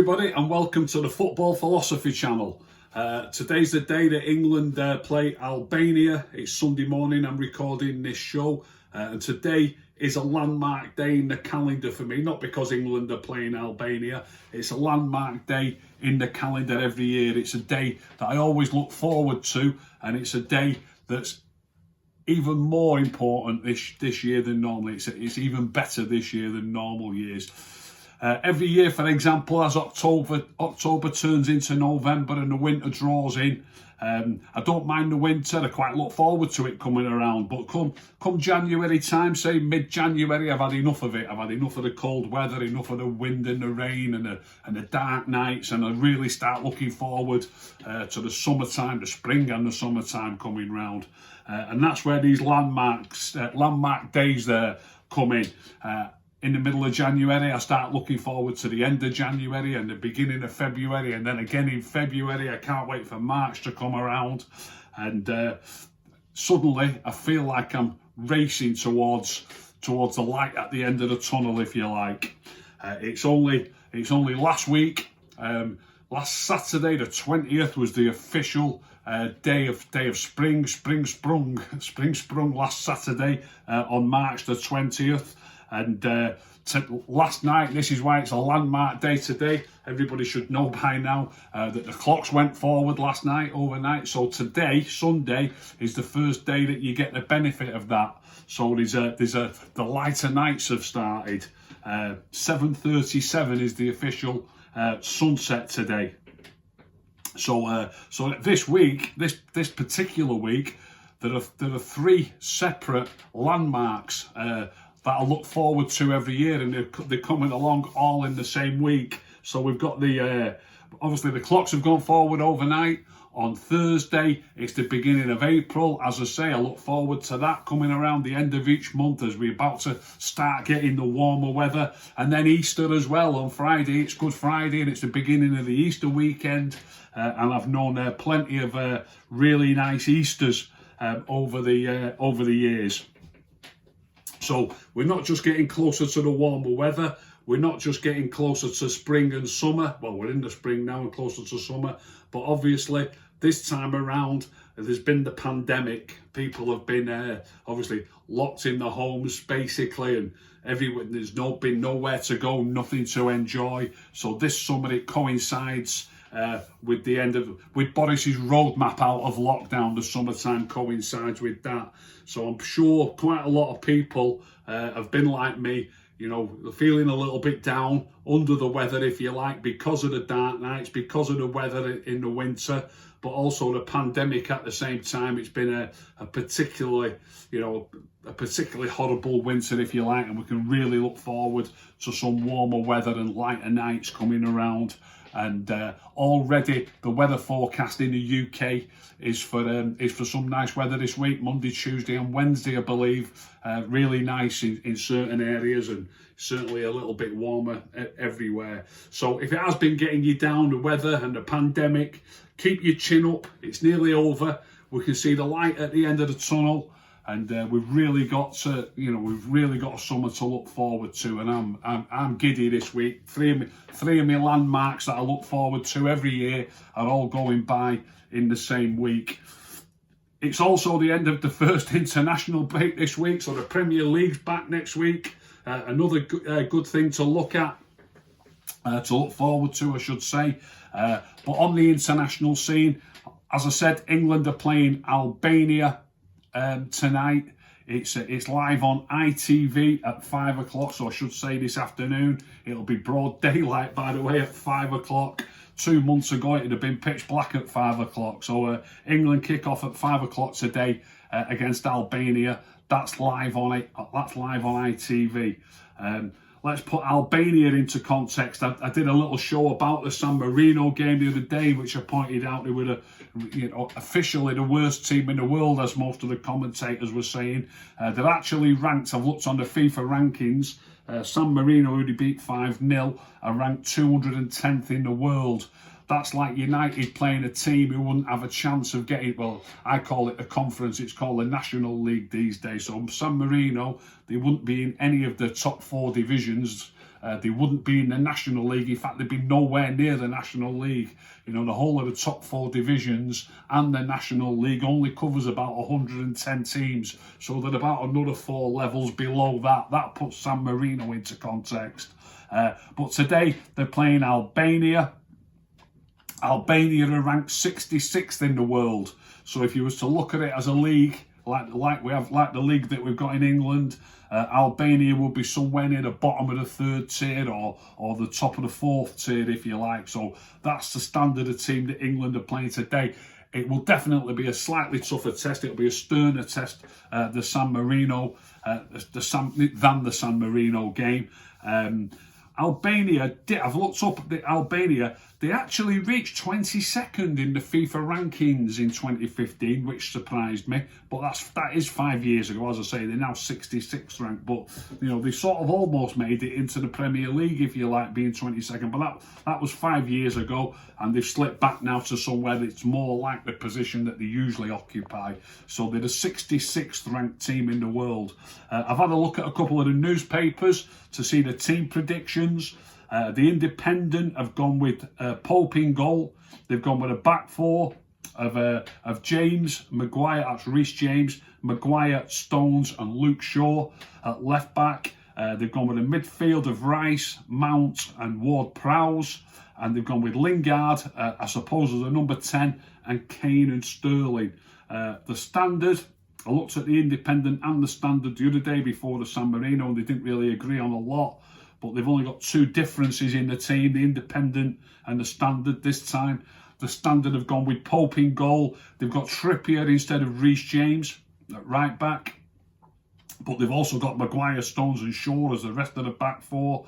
everybody, and welcome to the Football Philosophy channel. Today's the day that England play Albania. It's Sunday morning, I'm recording this show, and today is a landmark day in the calendar for me, not because England are playing Albania. It's a landmark day in the calendar every year. It's a day that I always look forward to, and it's a day that's even more important this year than normally. It's even better this year than normal years. Every year, for example, as October turns into November and the winter draws in, I don't mind the winter. I quite look forward to it coming around. But come January time, say mid-January, I've had enough of it. I've had enough of the cold weather, enough of the wind and the rain and the dark nights, and I really start looking forward to the summertime, the spring and the summertime coming round. And that's where these landmark days there come in. In the middle of January, I start looking forward to the end of January and the beginning of February, and then again in February, I can't wait for March to come around. And suddenly, I feel like I'm racing towards the light at the end of the tunnel, if you like. It's only last week, last Saturday, the 20th, was the official day of spring sprung last Saturday on March the 20th. And last night, this is why it's a landmark day today. Everybody should know by now that the clocks went forward last night, overnight. So today, Sunday, is the first day that you get the benefit of that. So the lighter nights have started. 7:37 is the official sunset today. So this week, this particular week, there are three separate landmarks that I look forward to every year, and they're coming along all in the same week. So we've got obviously the clocks have gone forward overnight. On Thursday, it's the beginning of April. As I say, I look forward to that coming around the end of each month as we're about to start getting the warmer weather. And then Easter as well on Friday. It's Good Friday and it's the beginning of the Easter weekend. And I've known plenty of really nice Easters over the years. So we're not just getting closer to the warmer weather, we're not just getting closer to spring and summer. Well, we're in the spring now and closer to summer, but obviously this time around there's been the pandemic. People have been obviously locked in their homes basically, and there's been nowhere to go, nothing to enjoy. So this summer it coincides with Boris's roadmap out of lockdown. The summertime coincides with that. So I'm sure quite a lot of people have been like me, feeling a little bit down, under the weather, if you like, because of the dark nights, because of the weather in the winter, but also the pandemic at the same time. It's been a particularly horrible winter, if you like, and we can really look forward to some warmer weather and lighter nights coming around. And already the weather forecast in the UK is for some nice weather this week, Monday, Tuesday and Wednesday, I believe. Really nice in certain areas, and certainly a little bit warmer everywhere. So if it has been getting you down, the weather and the pandemic, keep your chin up. It's nearly over. We can see the light at the end of the tunnel. And we've really got a summer to look forward to, and I'm giddy this week. Three of my landmarks that I look forward to every year are all going by in the same week. It's also the end of the first international break this week, so the Premier League's back next week. Another good thing to look at, to look forward to, I should say. But on the international scene, as I said, England are playing Albania tonight. It's live on ITV at 5 o'clock, so I should say this afternoon. It'll be broad daylight, by the way, at 5 o'clock. 2 months ago it would have been pitch black at 5 o'clock. So England kick off at 5 o'clock today against Albania. That's live on ITV. Let's put Albania into context. I did a little show about the San Marino game the other day, which I pointed out they were officially the worst team in the world, as most of the commentators were saying. They're actually ranked, I've looked on the FIFA rankings, San Marino, who they beat 5-0, are ranked 210th in the world. That's like United playing a team who wouldn't have a chance of getting, well, I call it a conference, it's called the National League these days. So San Marino, they wouldn't be in any of the top 4 divisions They wouldn't be in the National League. In fact, they'd be nowhere near the National League. You know, the whole of the top 4 divisions and the National League only covers about 110 teams. So they're about another 4 levels below that. That puts San Marino into context. But today they're playing Albania. Albania are ranked 66th in the world. So if you was to look at it as a league, like the league that we've got in England, Albania will be somewhere near the bottom of the 3rd tier or the top of the 4th tier, if you like. So that's the standard of team that England are playing today. It will definitely be a slightly tougher test. It'll be a sterner test, the San Marino, than the San Marino game. Albania, I've looked up at Albania, they actually reached 22nd in the FIFA rankings in 2015, which surprised me. But that is 5 years ago. As I say, they're now 66th ranked. But, you know, they sort of almost made it into the Premier League, if you like, being 22nd. But that was 5 years ago, and they've slipped back now to somewhere that's more like the position that they usually occupy. So they're the 66th ranked team in the world. I've had a look at a couple of the newspapers to see the team predictions. The Independent have gone with Pope in goal. They've gone with a back 4 of James, Maguire, that's Reece James, Maguire, Stones and Luke Shaw at left back. They've gone with a midfield of Rice, Mount and Ward-Prowse. And they've gone with Lingard, I suppose, as a number 10, and Kane and Sterling. The Standard, I looked at the Independent and the Standard the other day before the San Marino, and they didn't really agree on a lot. But they've only got 2 differences in the team, the Independent and the Standard this time. The Standard have gone with Pope in goal. They've got Trippier instead of Reece James at right back. But they've also got Maguire, Stones and Shaw as the rest of the back 4.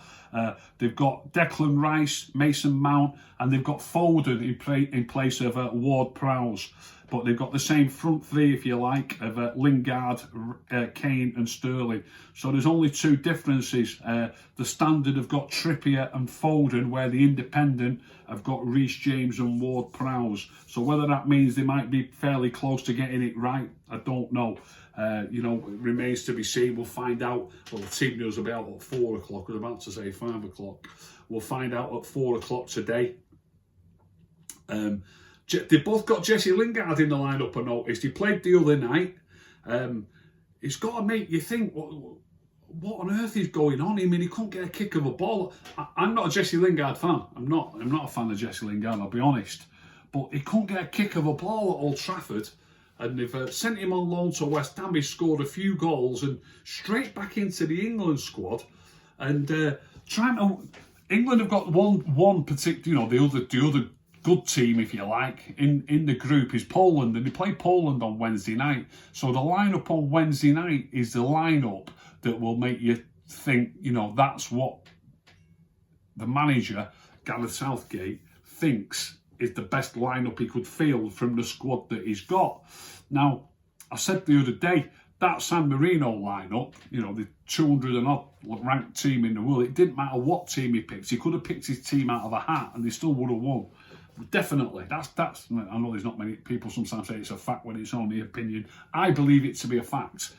They've got Declan Rice, Mason Mount, and they've got Foden in place of Ward-Prowse. But they've got the same front 3, if you like, of Lingard, Kane and Sterling. So there's only 2 differences. The Standard have got Trippier and Foden, where the Independent have got Reece James and Ward-Prowse. So whether that means they might be fairly close to getting it right, I don't know. You know, it remains to be seen. We'll find out. Well, the team news will be out at 4 o'clock. I was about to say 5 o'clock. We'll find out at 4 o'clock today. They both got Jesse Lingard in the lineup, I noticed. He played the other night. It's got to make you think, what on earth is going on? I mean, he couldn't get a kick of a ball. I'm not a Jesse Lingard fan. I'm not a fan of Jesse Lingard, I'll be honest. But he couldn't get a kick of a ball at Old Trafford. And they've sent him on loan to West Ham. He scored a few goals and straight back into the England squad. And England have got one particular, you know, the other good team, if you like, in the group is Poland, and they play Poland on Wednesday night. So the lineup on Wednesday night is the lineup that will make you think, you know, that's what the manager, Gareth Southgate, thinks is the best lineup he could field from the squad that he's got. Now, I said the other day, that San Marino lineup, you know, the 200 and odd ranked team in the world, it didn't matter what team he picked. He could have picked his team out of a hat and they still would have won. Definitely. That's. I know there's not many people sometimes say it's a fact when it's only opinion. I believe it to be a fact.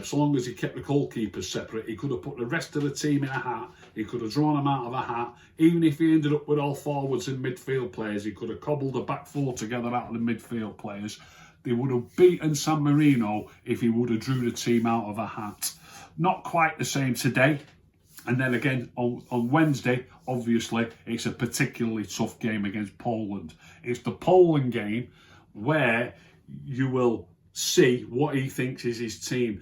So long as he kept the goalkeepers separate, he could have put the rest of the team in a hat. He could have drawn them out of a hat. Even if he ended up with all forwards and midfield players, he could have cobbled the back 4 together out of the midfield players. They would have beaten San Marino if he would have drew the team out of a hat. Not quite the same today. And then again, on Wednesday, obviously, it's a particularly tough game against Poland. It's the Poland game where you will see what he thinks is his team.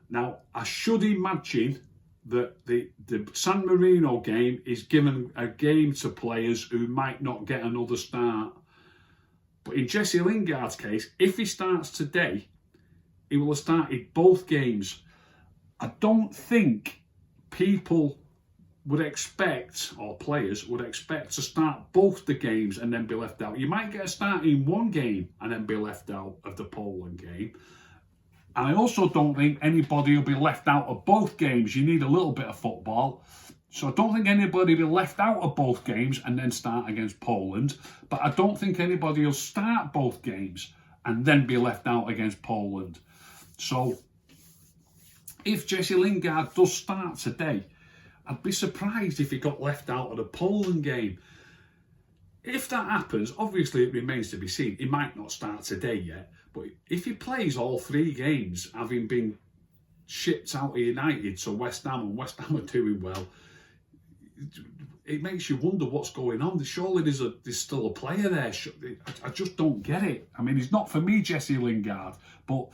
Now, I should imagine that the San Marino game is given a game to players who might not get another start. But in Jesse Lingard's case, if he starts today, he will have started both games. I don't think people would expect, or players would expect, to start both the games and then be left out. You might get a start in one game and then be left out of the Poland game. And I also don't think anybody will be left out of both games. You need a little bit of football. So I don't think anybody will be left out of both games and then start against Poland. But I don't think anybody will start both games and then be left out against Poland. So if Jesse Lingard does start today, I'd be surprised if he got left out of the Poland game. If that happens, obviously it remains to be seen. He might not start today yet, but if he plays all 3 games, having been shipped out of United to West Ham, and West Ham are doing well, it makes you wonder what's going on. Surely there's still a player there. I just don't get it. I mean, he's not for me, Jesse Lingard, but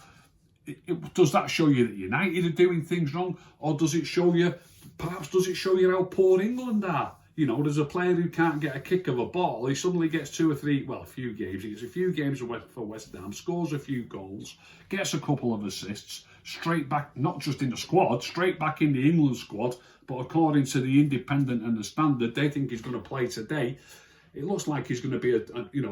does that show you that United are doing things wrong, or does it show you, perhaps does it show you how poor England are? You know, there's a player who can't get a kick of a ball. He suddenly gets 2 or 3, well, a few games. He gets a few games for West Ham, scores a few goals, gets a couple of assists, straight back, not just in the squad, straight back in the England squad. But according to the Independent and the Standard, they think he's going to play today. It looks like he's going to be,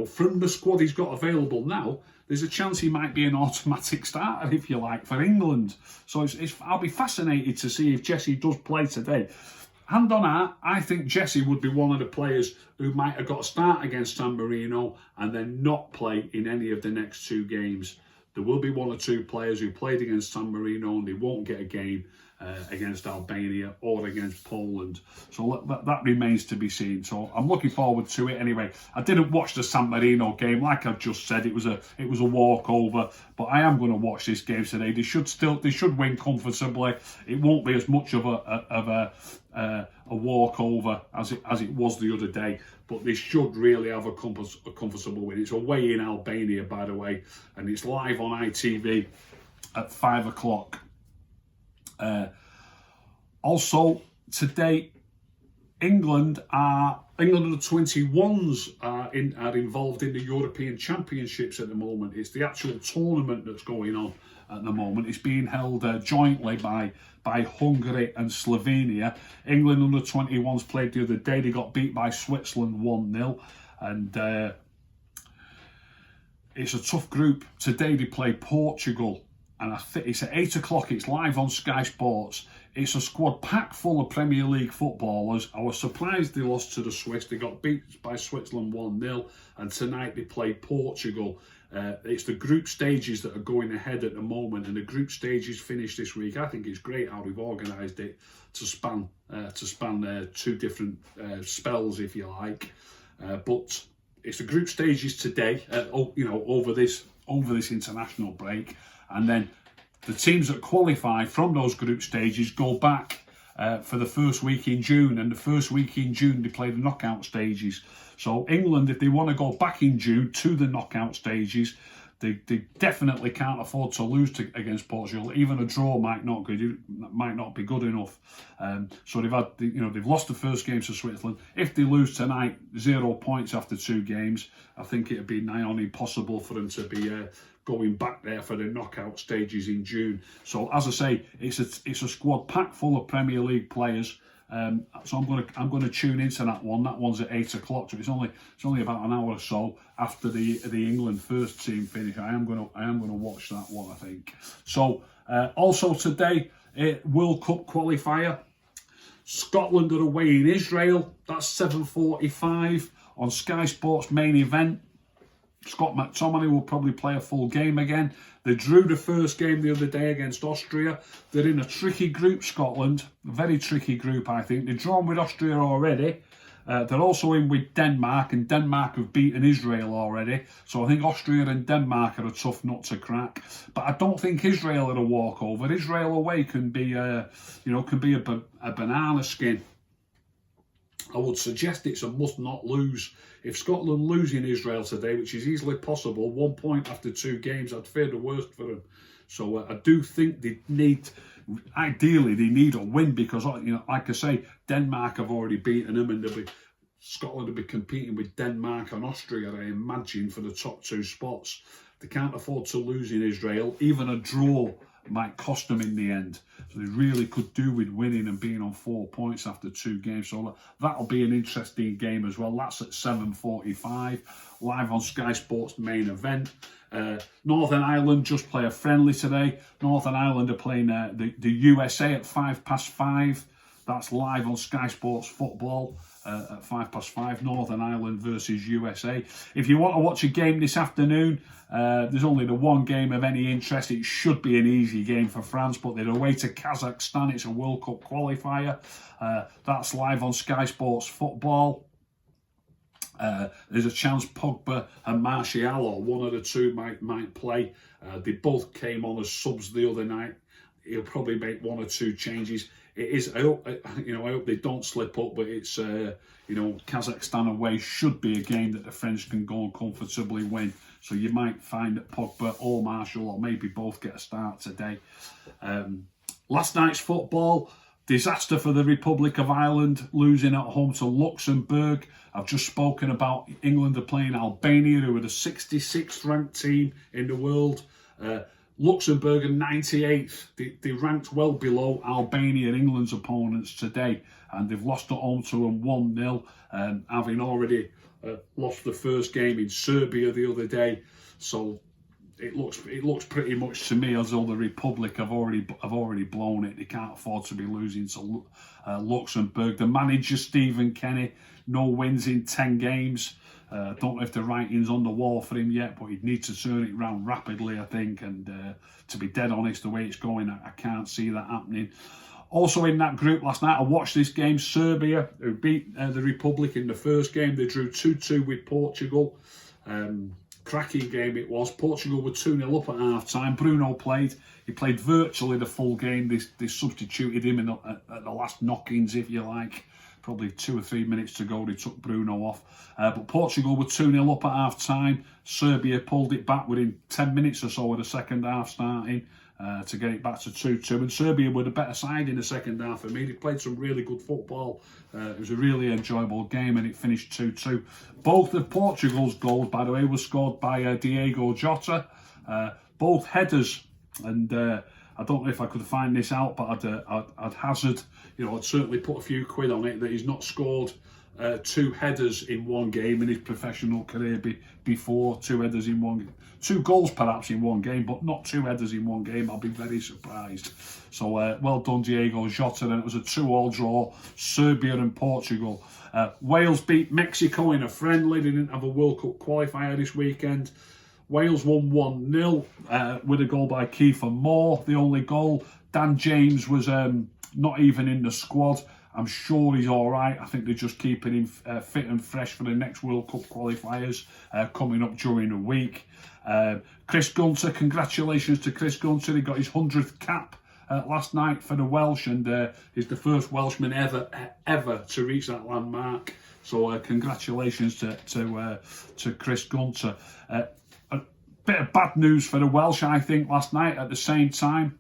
from the squad he's got available now, there's a chance he might be an automatic starter, if you like, for England. So I'll be fascinated to see if Jesse does play today. Hand on heart, I think Jesse would be one of the players who might have got a start against San Marino and then not play in any of the next 2 games. There will be 1 or 2 players who played against San Marino and they won't get a game against Albania or against Poland. So that remains to be seen. So I'm looking forward to it anyway. I didn't watch the San Marino game, like I've just said. It was a walkover, but I am going to watch this game today. They should win comfortably. It won't be as much of a walkover as it was the other day, but they should really have a comfortable win. It's away in Albania, by the way, and it's live on ITV at 5 o'clock. Also today, England under 21s are involved in the European Championships at the moment. It's the actual tournament that's going on at the moment. It's being held jointly by Hungary and Slovenia. England under 21s played the other day. They got beat by Switzerland 1-0, and it's a tough group. Today they play Portugal, and I think it's at 8 o'clock. It's live on Sky Sports. It's a squad packed full of Premier League footballers. I was surprised they lost to the Swiss. They got beat by Switzerland 1-0, and tonight they play Portugal. It's the group stages that are going ahead at the moment, and the group stages finish this week. I think it's great how we've organised it to span 2 different spells, if you like. But it's the group stages today, over this international break, and then the teams that qualify from those group stages go back for the first week in June, and the first week in June they play the knockout stages. So England, if they want to go back in June to the knockout stages, they definitely can't afford to lose against Portugal. Even a draw might not be good enough. So they've lost the first game to Switzerland. If they lose tonight, 0 points after 2 games, I think it'd be nigh on impossible for them to be going back there for the knockout stages in June. So as I say, it's a squad packed full of Premier League players. So I'm going to tune into that one. That one's at 8 o'clock. So it's only about an hour or so after the England first team finish. I am going to watch that one, I think. So also today, World Cup Qualifier. Scotland are away in Israel. That's 7:45 on Sky Sports main event. Scott McTominay will probably play a full game again. They drew the first game the other day against Austria. They're in a tricky group, Scotland. A very tricky group, I think. They've drawn with Austria already. They're also in with Denmark, and Denmark have beaten Israel already. So I think Austria and Denmark are a tough nut to crack. But I don't think Israel are a walkover. Israel away can be a banana skin. I would suggest it's a must not lose. If Scotland lose in Israel today, which is easily possible, 1 point after 2 games, I'd fear the worst for them. So I do think ideally they need a win, because like I say, Denmark have already beaten them, and Scotland will be competing with Denmark and Austria, I imagine, for the top 2 spots. They can't afford to lose in Israel. Even a draw might cost them in the end. So they really could do with winning and being on 4 points after 2 games. So that'll be an interesting game as well. That's at 7:45, live on Sky Sports main event. Northern Ireland just play a friendly today. Northern Ireland are playing the USA at 5:05. That's live on Sky Sports Football at 5:05, Northern Ireland versus USA. If you want to watch a game this afternoon, there's only the one game of any interest. It should be an easy game for France, but they're away to Kazakhstan. It's a World Cup qualifier. That's live on Sky Sports Football. There's a chance Pogba and Martial, or one of the two, might play. They both came on as subs the other night. He'll probably make one or two changes. It is, I hope they don't slip up, but it's, Kazakhstan away should be a game that the French can go and comfortably win. So you might find that Pogba or Martial, or maybe both, get a start today. Last night's football, disaster for the Republic of Ireland, losing at home to Luxembourg. I've just spoken about England are playing Albania, who are the 66th ranked team in the world. Luxembourg are 98th. They ranked well below Albania, England's opponents today, and they've lost at home to them 1-0, having already lost the first game in Serbia the other day. So it looks pretty much to me as though the Republic have already blown it. They can't afford to be losing to Luxembourg. The manager, Stephen Kenny, no wins in 10 games. Don't know if the writing's on the wall for him yet, but he'd need to turn it around rapidly, I think. And to be dead honest, the way it's going, I can't see that happening. Also in that group last night, I watched this game. Serbia, who beat the Republic in the first game, they drew 2-2 with Portugal. Cracking game it was. Portugal were 2-0 up at half-time. Bruno played. He played virtually the full game. They substituted him at the last knock-ins, if you like. Probably 2 or 3 minutes to go, they took Bruno off. But Portugal were 2-0 up at half-time. Serbia pulled it back within 10 minutes or so of the second half starting to get it back to 2-2. And Serbia were the better side in the second half for me. They played some really good football. It was a really enjoyable game, and it finished 2-2. Both of Portugal's goals, by the way, were scored by Diego Jota. Both headers, and I don't know if I could find this out, but I'd hazard, I'd certainly put a few quid on it that he's not scored 2 headers in one game in his professional career before. 2 headers in one game. 2 goals perhaps in one game, but not 2 headers in one game. I'll be very surprised. So well done, Diego Jota. And it was a 2-2 draw, Serbia and Portugal. Wales beat Mexico in a friendly. They didn't have a World Cup qualifier this weekend. Wales won 1-0 with a goal by Kiefer Moore, the only goal. Dan James was not even in the squad. I'm sure he's all right. I think they're just keeping him fit and fresh for the next World Cup qualifiers coming up during the week. Chris Gunter, congratulations to Chris Gunter. He got his 100th cap last night for the Welsh, and he's the first Welshman ever to reach that landmark. So congratulations to Chris Gunter. A bit of bad news for the Welsh, I think, last night at the same time.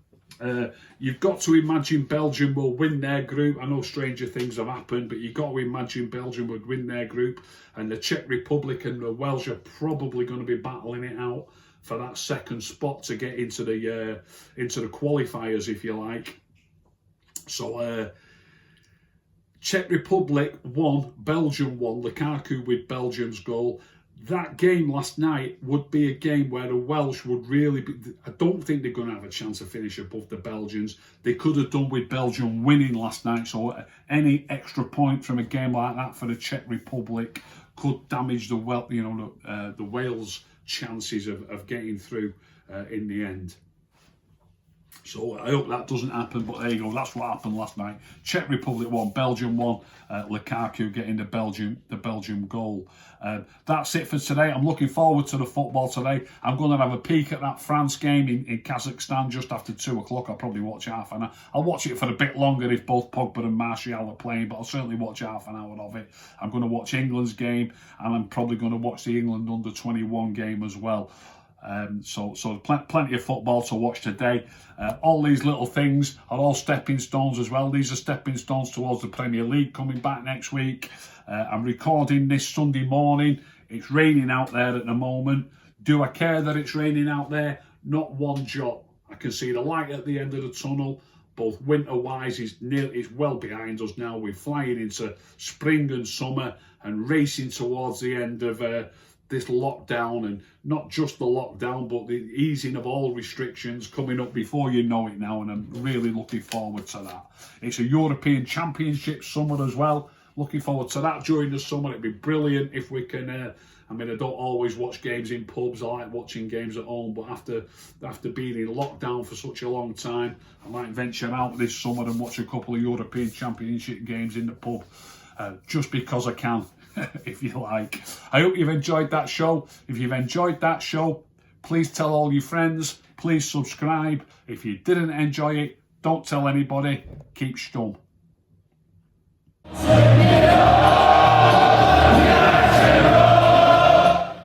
You've got to imagine Belgium will win their group. I know stranger things have happened, but you've got to imagine Belgium would win their group, and the Czech Republic and the Welsh are probably going to be battling it out for that second spot to get into the qualifiers, if you like. So Czech Republic won, Belgium won. Lukaku with Belgium's goal. That game last night would be a game where the Welsh would really be... I don't think they're going to have a chance to finish above the Belgians. They could have done with Belgium winning last night, so any extra point from a game like that for the Czech Republic could damage the Wales' chances of getting through in the end. So I hope that doesn't happen, but there you go. That's what happened last night. Czech Republic won, Belgium won. Lukaku getting the Belgium goal. That's it for today. I'm looking forward to the football today. I'm going to have a peek at that France game in Kazakhstan just after 2 o'clock. I'll probably watch half an hour. I'll watch it for a bit longer if both Pogba and Martial are playing, but I'll certainly watch half an hour of it. I'm going to watch England's game, and I'm probably going to watch the England under-21 game as well. So plenty of football to watch today. All these little things are all stepping stones as well. These are stepping stones towards the Premier League coming back next week. I'm recording this Sunday morning. It's raining out there at the moment. Do I care that it's raining out there? Not one jot. I can see the light at the end of the tunnel. Both winter-wise, it's well behind us now. We're flying into spring and summer and racing towards the end of this lockdown, and not just the lockdown, but the easing of all restrictions coming up before you know it now, and I'm really looking forward to that. It's a European Championship summer as well. Looking forward to that during the summer. It'd be brilliant if we can. I mean, I don't always watch games in pubs. I like watching games at home, but after being in lockdown for such a long time, I might venture out this summer and watch a couple of European Championship games in the pub, just because I can, if you like. I hope you've enjoyed that show. If you've enjoyed that show, please tell all your friends. Please subscribe. If you didn't enjoy it, don't tell anybody. Keep stum.